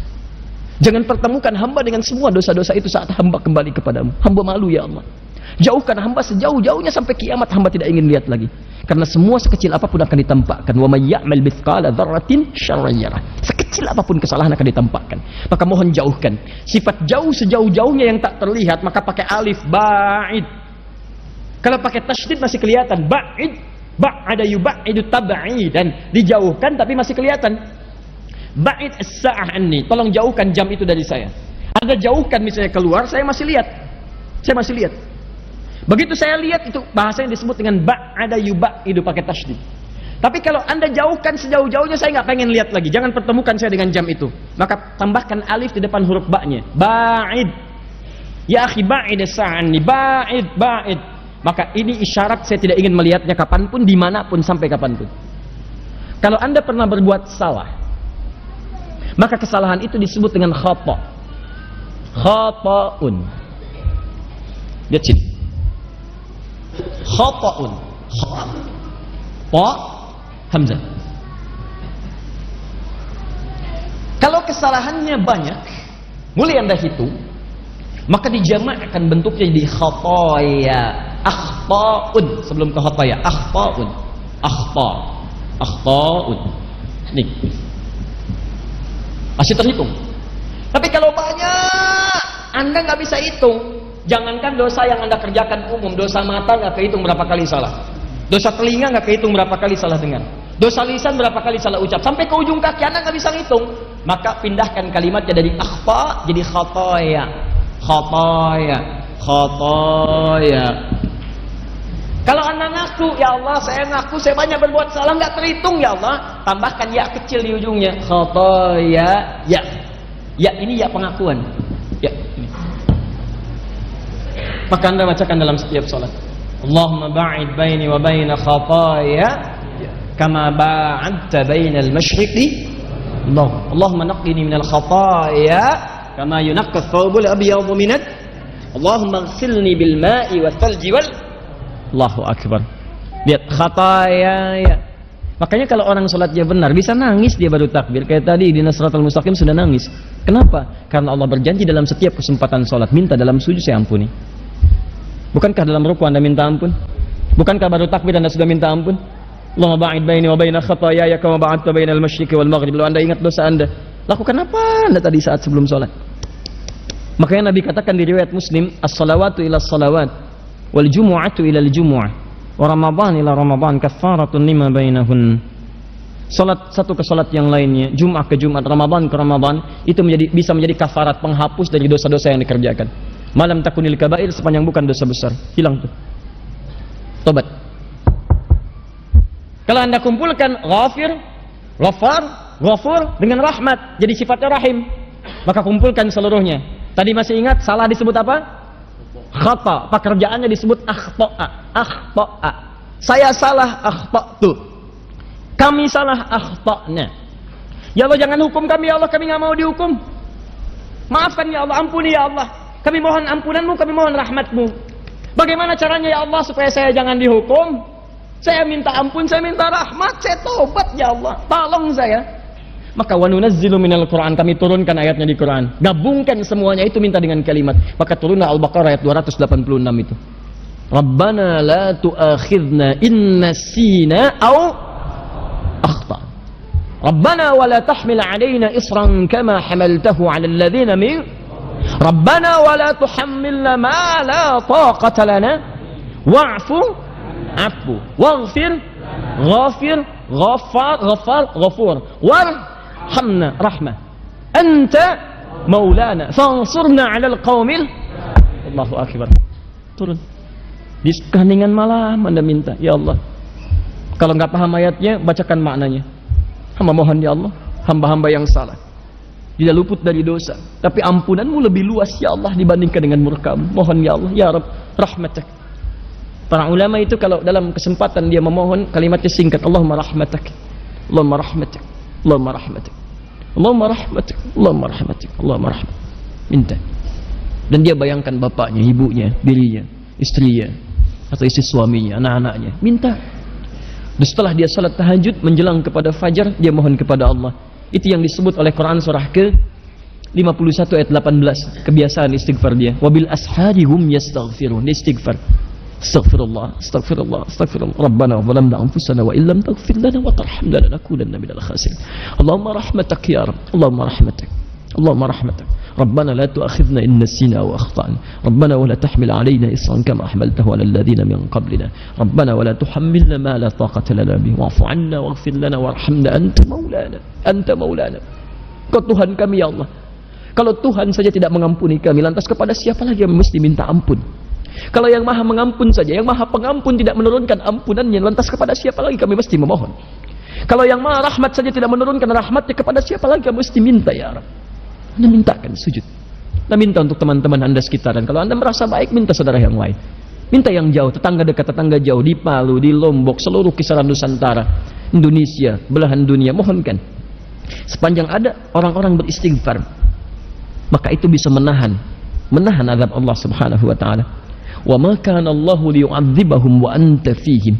Speaker 2: Jangan pertemukan hamba dengan semua dosa-dosa itu saat hamba kembali kepadamu. Hamba malu, ya Allah. Jauhkan hamba sejauh-jauhnya sampai kiamat, hamba tidak ingin lihat lagi. Karena semua sekecil apapun akan ditampakkan. Wa may ya'mal mithqala dzarratin syarran yarah. Sekecil apapun kesalahan akan ditampakkan. Maka mohon jauhkan. Sifat jauh sejauh-jauhnya yang tak terlihat, maka pakai alif ba'id. Kalau pakai tasydid masih kelihatan. Ba'id, ba'ada yub'idu tab'idan. Dijauhkan tapi masih kelihatan. Ba'id as-sa'ah anni. Tolong jauhkan jam itu dari saya. Anda jauhkan misalnya keluar, saya masih lihat. Begitu saya lihat, itu bahasa yang disebut dengan ba'ada yub'idu pakai tasydid.
Speaker 1: Tapi kalau Anda jauhkan sejauh-jauhnya, saya nggak pengen lihat lagi. Jangan pertemukan saya dengan jam itu. Maka tambahkan alif di depan huruf ba-nya. Ba'id. Ya akhi ba'id sa'anni. Ba'id, ba'id. Maka ini isyarat saya tidak ingin melihatnya kapanpun, dimanapun, sampai kapanpun. Kalau Anda pernah berbuat salah, maka kesalahan itu disebut dengan khata. Khata'un. Lihat sini. Khata'un. Kha' hamzah. Kalau kesalahannya banyak, mulai Anda hitung, maka dijamakkan bentuknya jadi khataya. Akhta'un sebelum ke khataya. Akhta'un. Akhta'un. Nih. Masih terhitung. Tapi kalau banyak, Anda nggak bisa hitung. Jangankan dosa yang Anda kerjakan umum, dosa mata nggak kehitung berapa kali salah. Dosa telinga nggak kehitung berapa kali salah dengar. Dosa lisan berapa kali salah ucap. Sampai ke ujung kaki Anda nggak bisa ngitung. Maka pindahkan kalimatnya dari akhta jadi khataya. Khataya. Khataya. Kalau Anda ngaku, ya Allah saya ngaku saya banyak berbuat salah, nggak terhitung ya Allah, tambahkan ya kecil di ujungnya. Khataya. Ya. Ya ini ya pengakuan. Ya. Ini. Maka Anda bacakan dalam setiap salat. Allahumma ba'id baini wa baina khataya kama ba'adta bainal masyriqi. Allahumma naqqini minal khataya kama yunaqqa ath-thawbul abyadu minat. Allahumma ighsilni bil ma'i wath thalji wal. Allahu akbar. Lihat khataya ya. Makanya kalau orang salatnya benar bisa nangis dia baru takbir. Kayak tadi di Nasratul Mustaqim sudah nangis. Kenapa? Karena Allah berjanji dalam setiap kesempatan salat, minta dalam sujud saya ampuni. Bukankah dalam ruku Anda minta ampun? Bukankah baru takbir Anda sudah minta ampun? Allahumma ba'id baini wa baina khataaya kama ba'adta bainal masyriqi wal maghrib. Kalau Anda ingat dosa Anda, lakukan apa Anda tadi saat sebelum salat? Makanya Nabi katakan di riwayat Muslim, as-salawatu ila as-salawat wal jumu'atu ila al-jumu'ah wa ramadan ila ramadan kaffaratun lima bainahun. Salat satu ke salat yang lainnya, Jumat ke Jumat, Ramadan ke Ramadan, itu bisa menjadi kafarat, penghapus dari dosa-dosa yang dikerjakan. Malam takunil kabair, sepanjang bukan dosa besar, hilang tuh. Tobat. Kalau Anda kumpulkan ghafir, ghafar, ghafur dengan rahmat, jadi sifatnya rahim, maka kumpulkan seluruhnya. Tadi masih ingat salah disebut apa? Khata. Pekerjaannya disebut akhta'a. Akhta'a. Saya salah, akhta'tu. Kami salah, akhta'na. Ya Allah jangan hukum kami ya Allah, kami nggak mau dihukum. Maafkan ya Allah, ampuni ya Allah. Kami mohon ampunanmu, kami mohon rahmatmu. Bagaimana caranya ya Allah supaya saya jangan dihukum? Saya minta ampun, saya minta rahmat, saya tobat ya Allah, tolong saya. Maka wa nunazzilu minal Qur'an, kami turunkan ayatnya di Quran. Gabungkan semuanya itu minta dengan kalimat. Maka turunlah Al-Baqarah ayat 286 itu. Rabbana la tu'akhidna in nasina aw akhta. Rabbana wa la tahmil 'alaina isran kama hamaltahu 'alal ladzina min Rabbana wa la tuhammilna ma la taqata lana wa'fu afu waghfir ghafir ghaffar ghaffar ghafur warhamna rahmah anta maulana fansurna 'alal qaumil. Allahu akbar. Turun di keheningan malam Anda minta ya Allah. Kalau nggak paham ayatnya bacakan maknanya. Hamba mohon ya Allah, hamba-hamba yang salah tidak luput dari dosa, tapi ampunanmu lebih luas ya Allah dibandingkan dengan murkamu. Mohon ya Allah, ya Rabb, rahmatak. Para ulama itu kalau dalam kesempatan dia memohon kalimatnya singkat, Allahumma rahmatak, Allahumma rahmatak, Allahumma rahmatak, Allahumma rahmatak, Allahumma rahmatak, Allahumma rahmatak. Minta. Dan dia bayangkan bapaknya, ibunya, dirinya, istrinya, atau istri suaminya, anak-anaknya. Minta. Dan setelah dia salat tahajud menjelang kepada fajar, dia mohon kepada Allah. Itu yang disebut oleh Quran surah ke-51 ayat 18. Kebiasaan istighfar dia. Wabil ashari hum yastaghfirun. Dia istighfar. Astaghfirullah, astaghfirullah, astaghfirullah. Rabbana zalamna anfusana wa illam taghfir lana wa tarhamna lanakunanna minal khasirin. Allahumma rahmatak ya Rabb. Allahumma rahmatak. Allahumma rahmatak. Rabbana la tu'akhidna in nasina wa akhtana. Rabbana wa la tahmil 'alaina isran kama hamaltahu 'alal ladzina min qablina. Rabbana wa la tuhammilna ma la taqata lana bihi wa'fu 'anna waghfir lana warhamna anta maulana. Anta maulana. Kau Tuhan kami ya Allah. Kalau Tuhan saja tidak mengampuni kami, lantas kepada siapa lagi yang mesti minta ampun?
Speaker 2: Kalau yang maha mengampun saja, yang maha pengampun tidak menurunkan ampunannya, lantas kepada siapa lagi kami mesti memohon? Kalau yang maha rahmat saja tidak menurunkan rahmatnya, kepada siapa lagi kami mesti minta ya Rabb? Anda mintakan sujud. Anda minta untuk teman-teman Anda sekitaran. Kalau Anda merasa baik, minta saudara yang lain. Minta yang jauh, tetangga dekat, tetangga jauh, di Palu, di Lombok, seluruh kisaran Nusantara, Indonesia, belahan dunia, mohonkan. Sepanjang ada orang-orang beristighfar, maka itu bisa menahan azab Allah Subhanahu wa taala. Wa ma kana Allahu liyu'adzibahum wa anta fihim.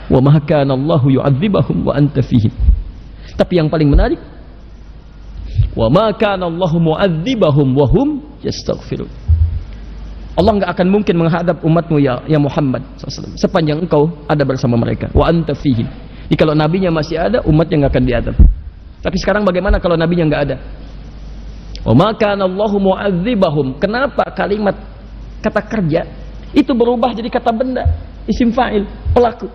Speaker 2: Wa ma kana Allahu yu'adzibahum wa anta fihim. Tapi yang paling menarik, wa ma kana Allahu mu'adzibahum wa hum yastaghfirun. Allah enggak akan mungkin menghadap umatmu ya Muhammad SAW sepanjang engkau ada bersama mereka. Wa anta fihim. Jadi kalau nabinya masih ada, umatnya enggak akan diadab. Tapi sekarang bagaimana kalau nabinya enggak ada? Wa ma kana Allahu mu'adzibahum. Kenapa kalimat kata kerja itu berubah jadi kata benda, isim fa'il, pelaku?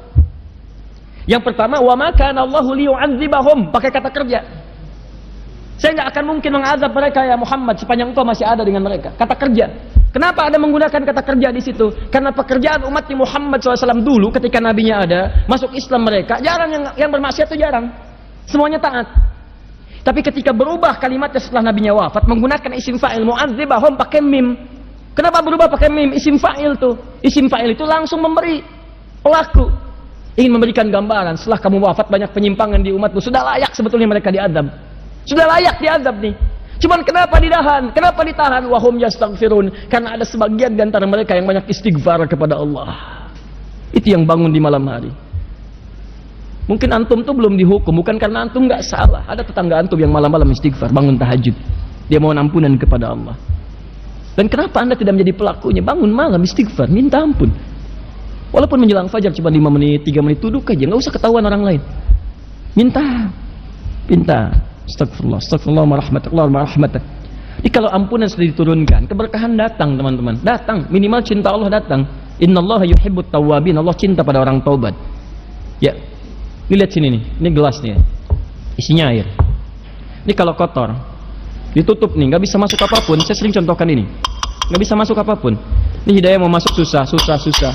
Speaker 2: Yang pertama, wa ma kana Allahu liyu'adzibahum, pakai kata kerja. Saya enggak akan mungkin mengazab mereka ya Muhammad sepanjang engkau masih ada dengan mereka. Kata kerja. Kenapa ada menggunakan kata kerja di situ? Karena pekerjaan umatnya Muhammad SAW dulu ketika nabinya ada, masuk Islam mereka, jarang yang bermaksiat itu jarang. Semuanya taat. Tapi ketika berubah kalimatnya setelah nabinya wafat, menggunakan isim fa'il mu'adzibahum pakai mim. Kenapa berubah pakai mim? Isim fa'il tuh. Isim fa'il itu langsung memberi pelaku. Ingin memberikan gambaran, setelah kamu wafat banyak penyimpangan di umatmu, sudah layak sebetulnya mereka diadab. Sudah layak diadab nih. Cuman kenapa ditahan? Kenapa ditahan? Wahum yastaghfirun. Karena ada sebagian di antara mereka yang banyak istighfar kepada Allah. Itu yang bangun di malam hari. Mungkin antum tuh belum dihukum, bukan karena antum nggak salah. Ada tetangga antum yang malam-malam istighfar, bangun tahajud. Dia mohon ampunan kepada Allah. Dan kenapa anda tidak menjadi pelakunya? Bangun malam istighfar, minta ampun. Walaupun menjelang fajar cuma 5 menit, 3 menit, duduk aja, nggak usah ketahuan orang lain. Minta. Astagfirullah, astagfirullah, marahmatullah. Jadi kalau ampunan sudah diturunkan, keberkahan datang teman-teman. Datang, minimal cinta Allah datang. Innallaha yuhibbut tawwabin. Allah cinta pada orang taubat. Ya, ini lihat sini nih, ini gelas nih, isinya air. Ini kalau kotor, ditutup nih, nggak bisa masuk apapun. Saya sering contohkan ini, nggak bisa masuk apapun. Ini hidayah mau masuk susah.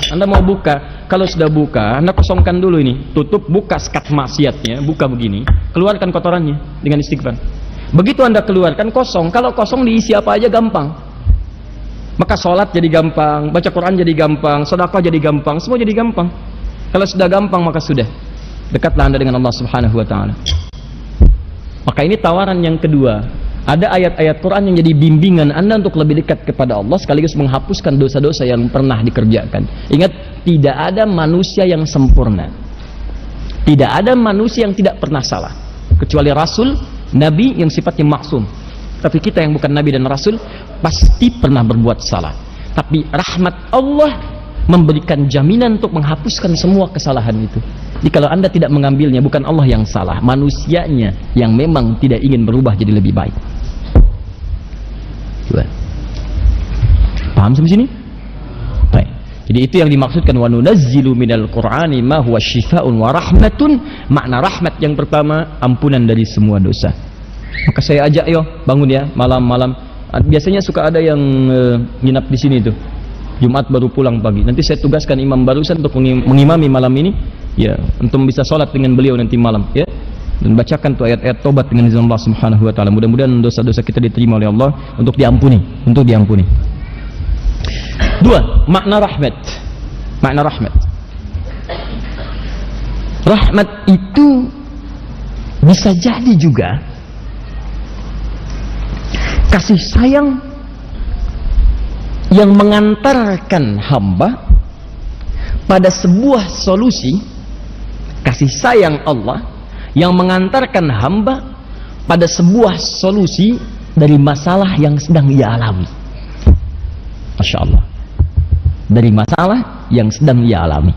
Speaker 2: Anda mau buka, kalau sudah buka, Anda kosongkan dulu ini, tutup, buka sekat maksiatnya, buka begini, keluarkan kotorannya dengan istighfar. Begitu Anda keluarkan kosong, kalau kosong diisi apa aja gampang. Maka sholat jadi gampang, baca Quran jadi gampang, sedekah jadi gampang, semua jadi gampang. Kalau sudah gampang maka sudah dekatlah Anda dengan Allah Subhanahu wa taala. Maka ini tawaran yang kedua. Ada ayat-ayat Quran yang jadi bimbingan Anda untuk lebih dekat kepada Allah sekaligus menghapuskan dosa-dosa yang pernah dikerjakan. Ingat, tidak ada manusia yang sempurna. Tidak ada manusia yang tidak pernah salah. Kecuali Rasul, Nabi yang sifatnya maksum. Tapi kita yang bukan Nabi dan Rasul pasti pernah berbuat salah. Tapi rahmat Allah memberikan jaminan untuk menghapuskan semua kesalahan itu. Jadi kalau Anda tidak mengambilnya, bukan Allah yang salah, manusianya yang memang tidak ingin berubah jadi lebih baik. Coba. Paham sampai sini? Baik. Jadi itu yang dimaksudkan wa nunazzilu minal Qur'ani ma huwa syifaa'un wa rahmatun. Makna rahmat yang pertama, ampunan dari semua dosa. Maka saya ajak yo bangun ya malam-malam. Biasanya suka ada yang nginap di sini tuh. Jumat baru pulang pagi. Nanti saya tugaskan imam barusan untuk mengimami malam ini. Ya, untuk bisa sholat dengan beliau nanti malam, ya. Dan bacakan tuh ayat-ayat tobat dengan izin Allah Subhanahu wa taala. Mudah-mudahan dosa-dosa kita diterima oleh Allah untuk diampuni. 2. Makna rahmat. Makna rahmat. Rahmat itu bisa jadi juga kasih sayang yang mengantarkan hamba pada sebuah solusi. Kasih sayang Allah yang mengantarkan hamba pada sebuah solusi dari masalah yang sedang ia alami. Masya Allah. Dari masalah yang sedang ia alami.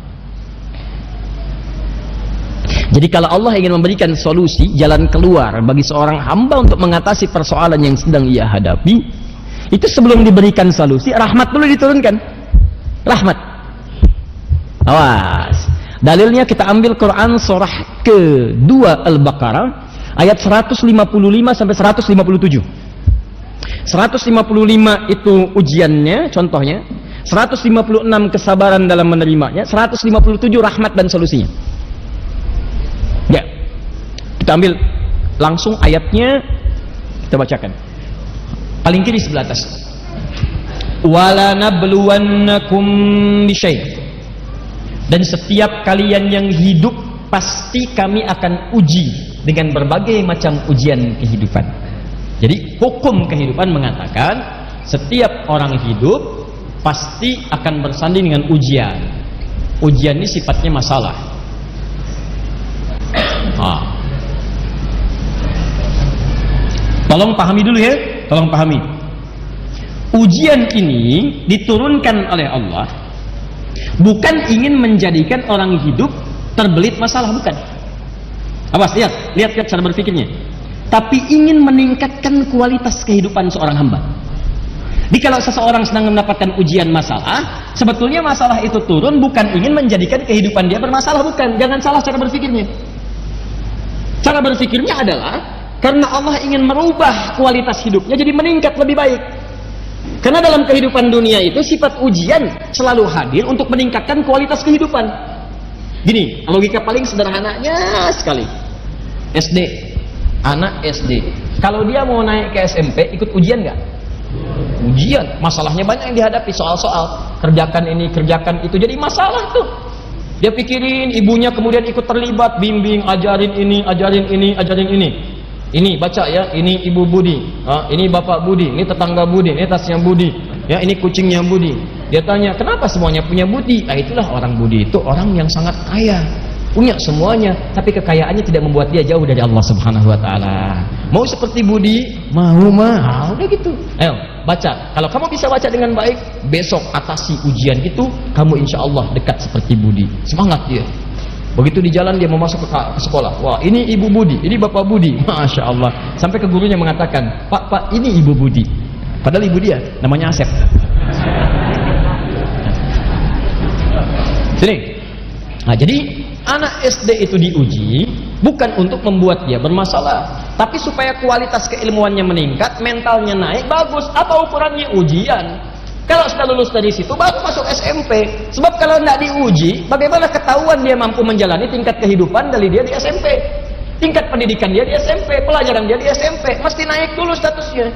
Speaker 2: Jadi kalau Allah ingin memberikan solusi, jalan keluar bagi seorang hamba untuk mengatasi persoalan yang sedang ia hadapi, itu sebelum diberikan solusi, rahmat dulu diturunkan. Rahmat. Awas. Dalilnya kita ambil Quran surah ke-2 Al-Baqarah ayat 155 sampai 157. 155 itu ujiannya, contohnya.
Speaker 1: 156 kesabaran dalam menerimanya, 157 rahmat dan solusinya. Ya, kita ambil langsung ayatnya, kita bacakan. Paling kiri sebelah atas. Wala nabluwannakum bisyai'. Dan setiap kalian yang hidup pasti kami akan uji dengan berbagai macam ujian kehidupan. Jadi hukum kehidupan mengatakan setiap orang hidup pasti akan bersanding dengan ujian. Ujian ini sifatnya masalah. Tolong pahami dulu ya, tolong pahami. Ujian ini diturunkan oleh Allah bukan ingin menjadikan orang hidup terbelit masalah, bukan. Awas, lihat cara berpikirnya. Tapi ingin meningkatkan kualitas kehidupan seorang hamba. Jadi kalau seseorang sedang mendapatkan ujian masalah, sebetulnya masalah itu turun bukan ingin menjadikan kehidupan dia bermasalah, bukan. Jangan salah cara berpikirnya. Cara berpikirnya adalah karena Allah ingin merubah kualitas hidupnya jadi meningkat lebih baik. Karena dalam kehidupan dunia itu sifat ujian selalu hadir untuk meningkatkan kualitas kehidupan. Gini, logika paling sederhananya sekali. SD, anak SD. Kalau dia mau naik ke SMP, ikut ujian nggak? Ujian, masalahnya banyak yang dihadapi, soal-soal kerjakan ini, kerjakan itu, jadi masalah tuh. Dia pikirin, ibunya kemudian ikut terlibat, bimbing, ajarin ini, ajarin ini, ajarin ini. Ini baca ya, ini ibu Budi, ini bapak Budi, ini tetangga Budi, ini tasnya Budi, ya ini kucingnya Budi. Dia tanya, kenapa semuanya punya Budi? Nah itulah orang Budi itu orang yang sangat kaya, punya semuanya, tapi kekayaannya tidak membuat dia jauh dari Allah Subhanahu Wa Taala. Mau seperti Budi? Mau mah, udah gitu. Ayo baca. Kalau kamu bisa baca dengan baik, besok atasi ujian itu, kamu insya Allah dekat seperti Budi. Semangat dia. Begitu di jalan dia mau masuk ke sekolah, wah ini ibu Budi, ini bapak Budi, masya Allah. Sampai ke gurunya mengatakan, pak ini ibu Budi. Padahal ibu dia namanya Asep. Sini. Nah jadi anak SD itu diuji bukan untuk membuat dia bermasalah, tapi supaya kualitas keilmuannya meningkat, mentalnya naik, bagus. Apa ukurannya? Ujian. Kalau sudah lulus dari situ baru masuk SMP. Sebab kalau tidak diuji, bagaimana ketahuan dia mampu menjalani tingkat kehidupan dari dia di SMP? Tingkat pendidikan dia di SMP, pelajaran dia di SMP, mesti naik dulu statusnya.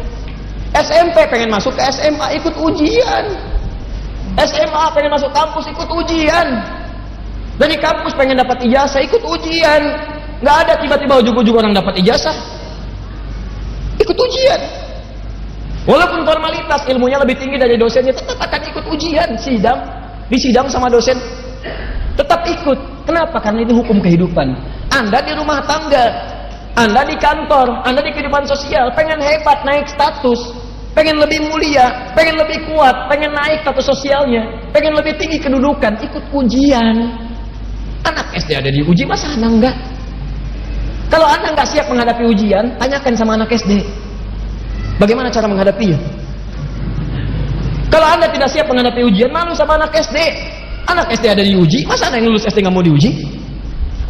Speaker 1: SMP pengen masuk ke SMA, ikut ujian. SMA pengen masuk kampus, ikut ujian. Dari kampus pengen dapat ijazah, ikut ujian. Nggak ada tiba-tiba ujung-ujung orang dapat ijazah. Ikut ujian. Walaupun formalitas ilmunya lebih tinggi dari dosennya, tetap akan ikut ujian, sidang, disidang sama dosen, tetap ikut. Kenapa? Karena itu hukum kehidupan. Anda di rumah tangga, Anda di kantor, Anda di kehidupan sosial, pengen hebat, naik status, pengen lebih mulia, pengen lebih kuat, pengen naik status sosialnya, pengen lebih tinggi kedudukan, ikut ujian. Anak SD ada diuji, masa Anda enggak? Kalau Anda enggak siap menghadapi ujian, tanyakan sama anak SD. Bagaimana cara menghadapinya? Kalau Anda tidak siap menghadapi ujian, malu sama anak SD. Anak SD ada diuji, masa Anda yang lulus SD nggak mau diuji?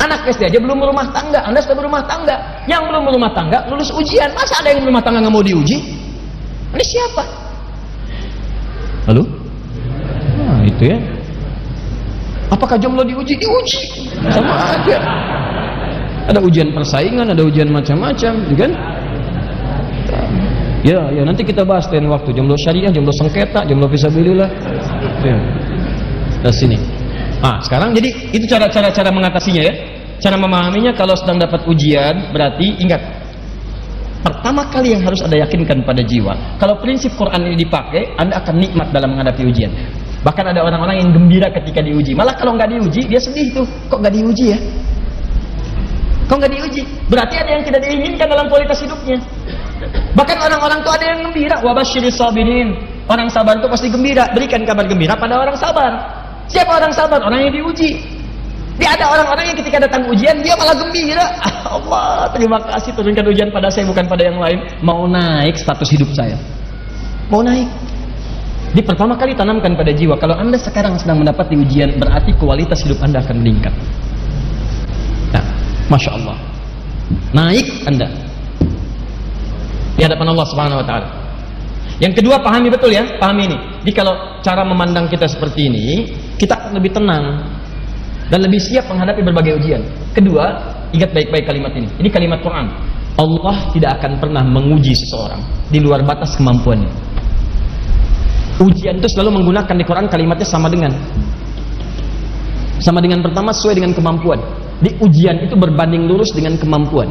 Speaker 1: Anak SD aja belum berumah tangga, Anda sudah berumah tangga. Yang belum berumah tangga lulus ujian, masa ada yang berumah tangga nggak mau diuji? Ini siapa? Halo? Nah itu ya. Apakah jomblo diuji? Diuji, sama aja. Ada ujian persaingan, ada ujian macam-macam, kan? Ya nanti kita bahas lain waktu, jomblo syariah, jomblo sengketa, jomblo fisabilillah. Ya. Dari sini. Sekarang jadi itu cara mengatasinya ya. Cara memahaminya kalau sedang dapat ujian, berarti ingat. Pertama kali yang harus Anda yakinkan pada jiwa, kalau prinsip Quran ini dipakai, Anda akan nikmat dalam menghadapi ujian. Bahkan ada orang-orang yang gembira ketika diuji. Malah kalau nggak diuji, dia sedih tuh. Kok nggak diuji ya? Kok nggak diuji? Berarti ada yang tidak diinginkan dalam kualitas hidupnya. Bahkan orang-orang itu ada yang gembira. Wabasyiris sabirin. Orang sabar itu pasti gembira. Berikan kabar gembira pada orang sabar. Siapa orang sabar? Orang yang diuji. Dia ada orang-orang yang ketika datang ujian dia malah gembira. Allah, terima kasih turunkan ujian pada saya bukan pada yang lain. Mau naik status hidup saya. Mau naik. Di pertama kali tanamkan pada jiwa, kalau Anda sekarang sedang mendapati ujian, berarti kualitas hidup Anda akan meningkat. Nah, Masya Allah. Naik Anda di hadapan Allah Subhanahu Wa Taala. Yang kedua, pahami betul ya, pahami ini. Jadi kalau cara memandang kita seperti ini, kita akan lebih tenang dan lebih siap menghadapi berbagai ujian. Kedua, ingat baik-baik kalimat ini. Ini kalimat Quran. Allah tidak akan pernah menguji seseorang di luar batas kemampuannya. Ujian itu selalu menggunakan di Quran kalimatnya sama dengan pertama sesuai dengan kemampuan. Di ujian itu berbanding lurus dengan kemampuan.